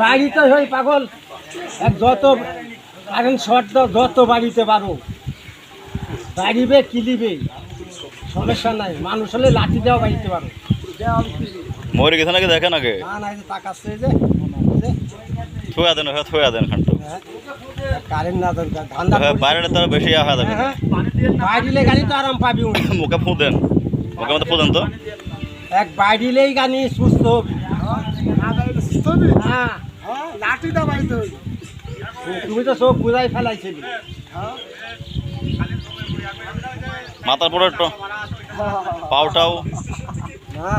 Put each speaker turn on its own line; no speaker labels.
বাড়ি তো হয় পাগল, যত কারেন্ট শর্ট দাও যত বাড়িতে পারো বাড়িবে কিলিবে, সমস্যা নাই। মানুষ হলে লাঠি দেওয়া বাড়িতে পারো।
মরে গেছে নাকি দেখেন আগে?
না না, তাকাচ্ছে যে
থুয়া দেন খানটু
কারেন্ট না দরকার, ধান্দা
বাইরে তো বেশি হয়ে যাবে।
বাড়িলে গাড়ি তো আরাম পাবি।
মুখে ফু দেন, মুখে মধ্যে ফু দেন তো।
এক বাড়িলেই গানি সুস্থ হবি। হ্যাঁ,
লাঠিটা বাড়িতে
তুমি তো সব বুঝাই ফেলাইছিলি।
মাথার পরে পাউটাও
না